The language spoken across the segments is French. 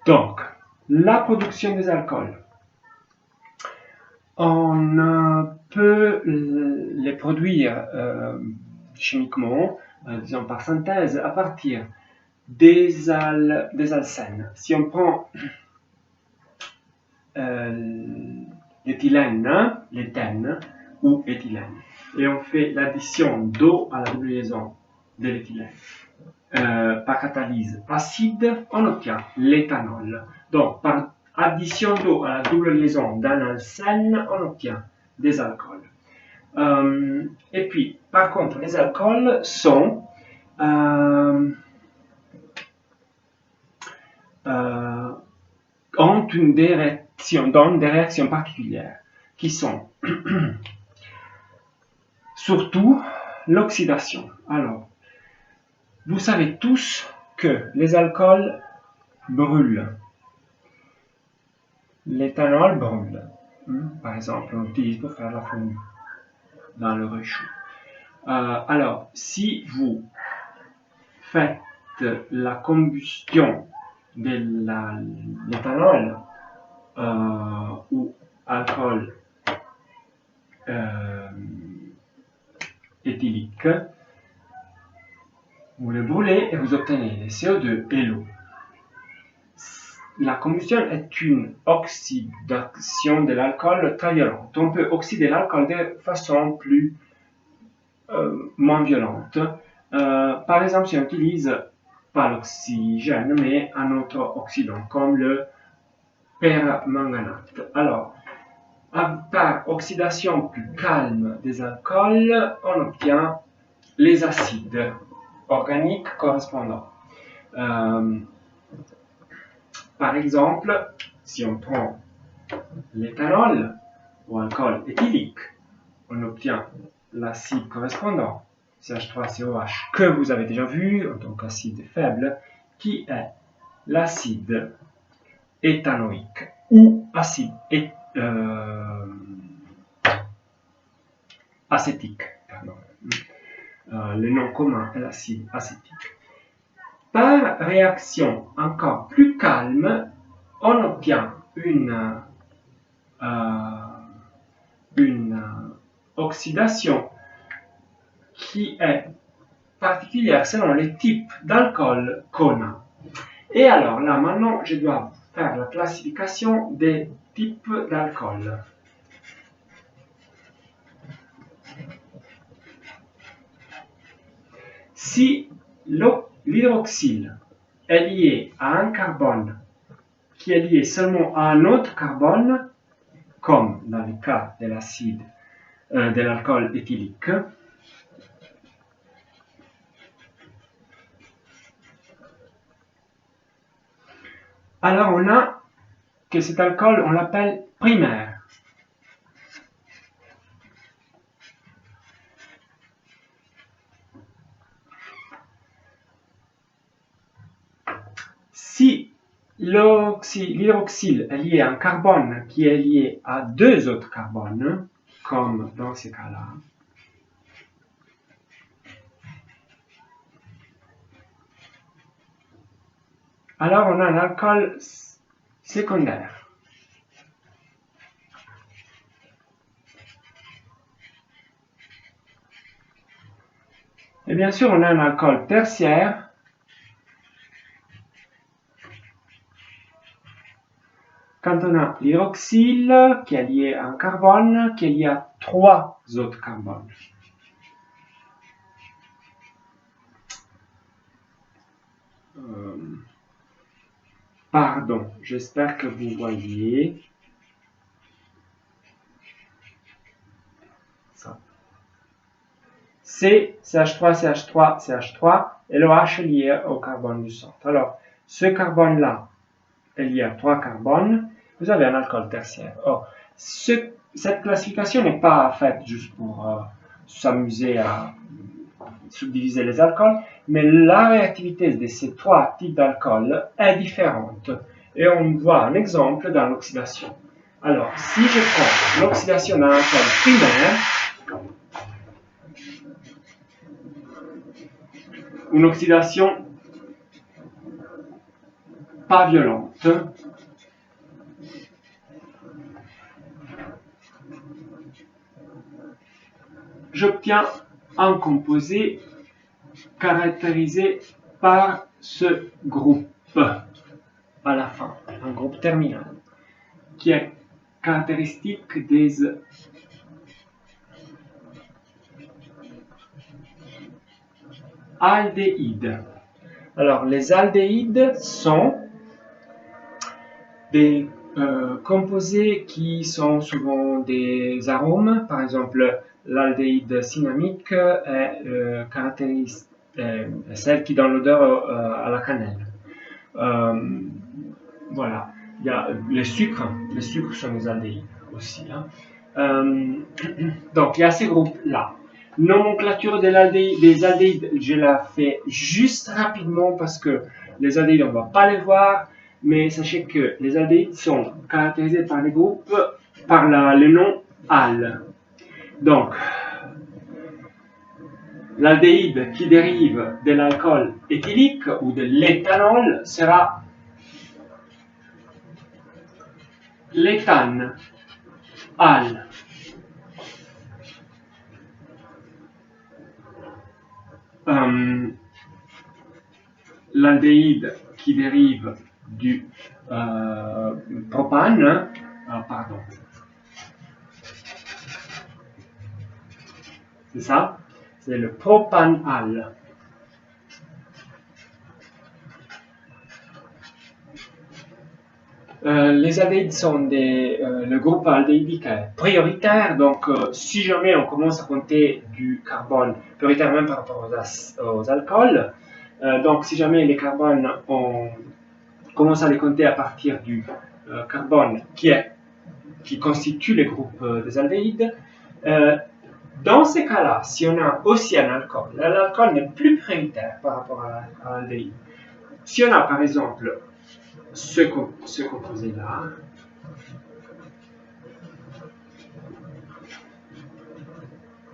Donc, la production des alcools. On peut les produire chimiquement, disons par synthèse, à partir des alcènes. Si on prend l'éthylène, l'éthène ou éthylène, et on fait l'addition d'eau à la double liaison de l'éthylène par catalyse acide, on obtient l'éthanol. Donc, par addition d'eau à la double liaison d'un alcène, on obtient des alcools. Et puis, par contre, les alcools ont donnent des réactions particulières qui sont surtout l'oxydation. Alors, vous savez tous que les alcools brûlent. L'éthanol brûle. Par exemple, on l'utilise pour faire la fondue dans le réchaud. Alors, si vous faites la combustion de l'éthanol ou alcool éthylique, vous le brûlez et vous obtenez le CO2 et l'eau. La combustion est une oxydation de l'alcool très violente. On peut oxyder l'alcool de façon moins violente. Par exemple, si on utilise pas l'oxygène, mais un autre oxydant, comme le permanganate. Alors, par oxydation plus calme des alcools, on obtient les acides organiques correspondants. Par exemple, si on prend l'éthanol ou alcool éthylique, on obtient l'acide correspondant, CH3COH, que vous avez déjà vu en tant qu'acide faible, qui est l'acide éthanoïque ou acide acétique. Le nom commun est l'acide acétique. Par réaction encore plus calme, on obtient une oxydation qui est particulière selon les types d'alcool qu'on a. Et alors là, maintenant, je dois faire la classification des types d'alcool. Si l'hydroxyle est lié à un carbone qui est lié seulement à un autre carbone, comme dans le cas de l'acide, de l'alcool éthylique, alors on a que cet alcool, on l'appelle primaire. Si l'hydroxyle est lié à un carbone qui est lié à deux autres carbones, comme dans ce cas-là, alors on a un alcool secondaire. Et bien sûr, on a un alcool tertiaire quand on a l'hydroxyle qui est lié à un carbone qui est lié à trois autres carbones. Pardon, j'espère que vous voyez. Ça. C, CH3, CH3, CH3, et le H est lié au carbone du centre. Alors, ce carbone-là est lié à trois carbones, vous avez un alcool tertiaire. Or, cette classification n'est pas faite juste pour s'amuser à subdiviser les alcools, mais la réactivité de ces trois types d'alcool est différente. Et on voit un exemple dans l'oxydation. Alors, si je prends l'oxydation d'un alcool primaire, une oxydation pas violente. J'obtiens un composé caractérisé par ce groupe à la fin, un groupe terminal, qui est caractéristique des aldéhydes. Alors, les aldéhydes sont des composés qui sont souvent des arômes. Par exemple, l'aldéhyde cinnamique caractérise celle qui donne l'odeur à la cannelle. Voilà. Il y a les sucres sont des aldéhydes aussi. Hein. Donc, il y a ces groupes-là. Nomenclature des aldéhydes, je la fais juste rapidement parce que les aldéhydes, on ne va pas les voir, mais sachez que les aldéhydes sont caractérisés par les groupes, par le nom al. Donc, l'aldéhyde qui dérive de l'alcool éthylique ou de l'éthanol sera l'éthane, al. L'aldéhyde qui dérive du propane, pardon, c'est ça, c'est le propanal. Les aldéhydes sont le groupe aldéhydique prioritaire, donc si jamais on commence à compter du carbone prioritaire même par rapport aux alcools, donc si jamais les carbones, on commence à les compter à partir du carbone qui constitue le groupe des aldéhydes, dans ces cas-là, si on a aussi un alcool, l'alcool n'est plus prioritaire par rapport à l'aldéhyde. Si on a par exemple ce composé-là,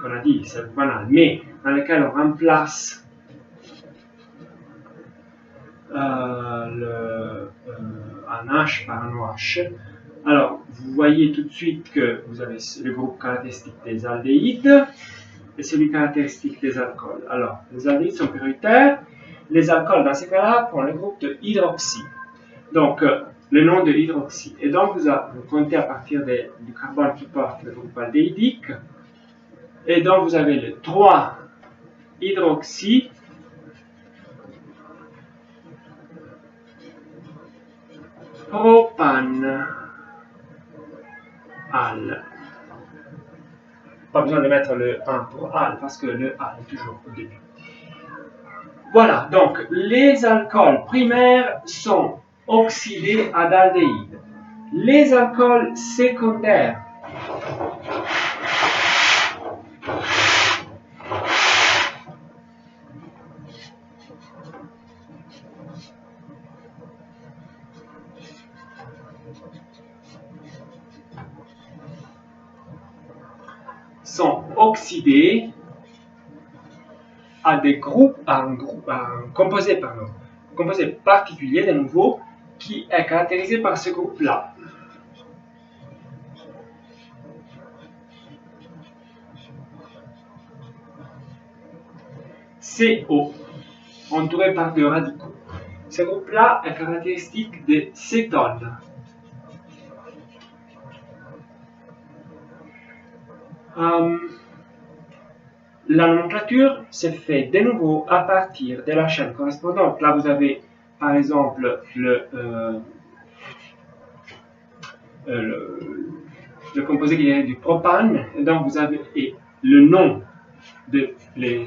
qu'on a dit, c'est banal, mais dans lequel on remplace un H par un OH, alors vous voyez tout de suite que vous avez le groupe caractéristique des aldéhydes et celui caractéristique des alcools. Alors, les aldéhydes sont prioritaires, les alcools dans ces cas-là prennent le groupe de hydroxy. Donc, le nom de l'hydroxy. Et donc, vous comptez à partir du carbone qui porte le groupe aldéhydique. Et donc, vous avez le 3 hydroxy propanal. Pas besoin de mettre le 1 pour al parce que le al est toujours au début. Voilà, donc les alcools primaires sont oxydés à d'aldéhyde. Les alcools secondaires sont oxydés à un composé particulier de nouveau qui est caractérisé par ce groupe-là. CO, entouré par deux radicaux. Ce groupe-là est caractéristique des cétones. La nomenclature se fait de nouveau à partir de la chaîne correspondante. Là, vous avez par exemple le composé qui est du propane, et donc vous avez le nom de les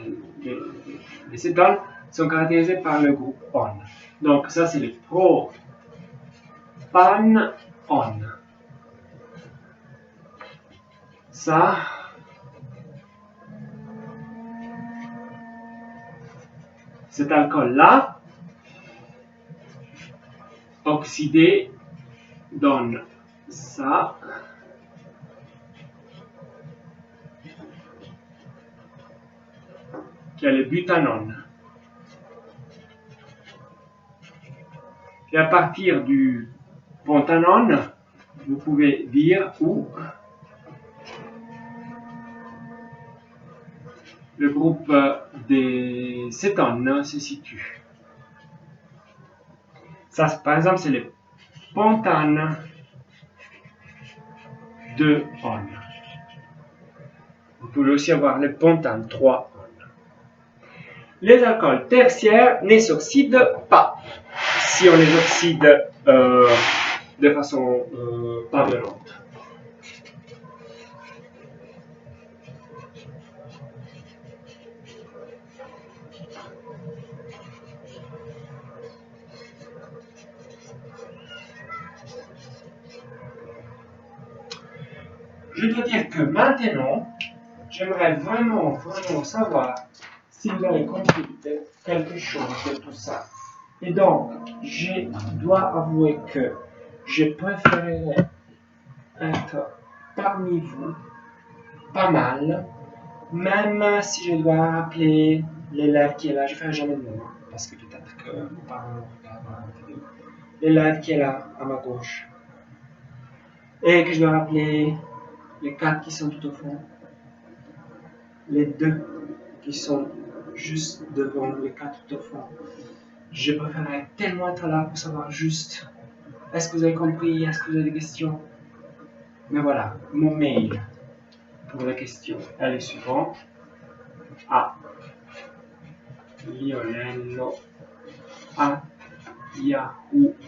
cétones sont caractérisés par le groupe on. Donc ça c'est le propanon. Ça cet alcool-là, oxydé, donne ça. Qui est le butanone. Et à partir du Pontanon, vous pouvez dire où le groupe des cétones se situe. Ça, par exemple, c'est le pentane de on. Vous pouvez aussi avoir le pentane 3 on. Les alcools tertiaires ne s'oxydent pas si on les oxyde de façon pas violente. Je dois dire que maintenant, j'aimerais vraiment savoir si vous avez compris quelque chose de tout ça. Et donc, je dois avouer que je préférerais être parmi vous, pas mal, même si je dois rappeler l'élève qui est là. Je ne ferai jamais de nom, parce que peut-être que vos parents regardent la vidéo. L'élève qui est là, à ma gauche. Et que je dois rappeler les 4 qui sont tout au fond. Les 2 qui sont juste devant les 4 tout au fond. Je préférerais tellement être là pour savoir juste est-ce que vous avez compris, est-ce que vous avez des questions. Mais voilà, mon mail pour la question, elle est suivante. A Lionello @yahoo.it.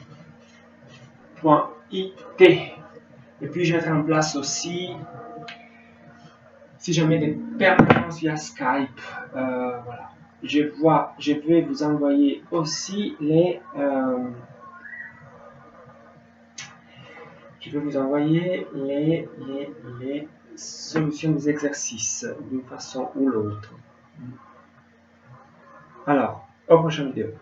Et puis je mettrai en place aussi, si jamais des permanences via Skype, voilà. Je vais vous envoyer aussi les solutions des exercices d'une façon ou l'autre. Alors, aux prochaines vidéos.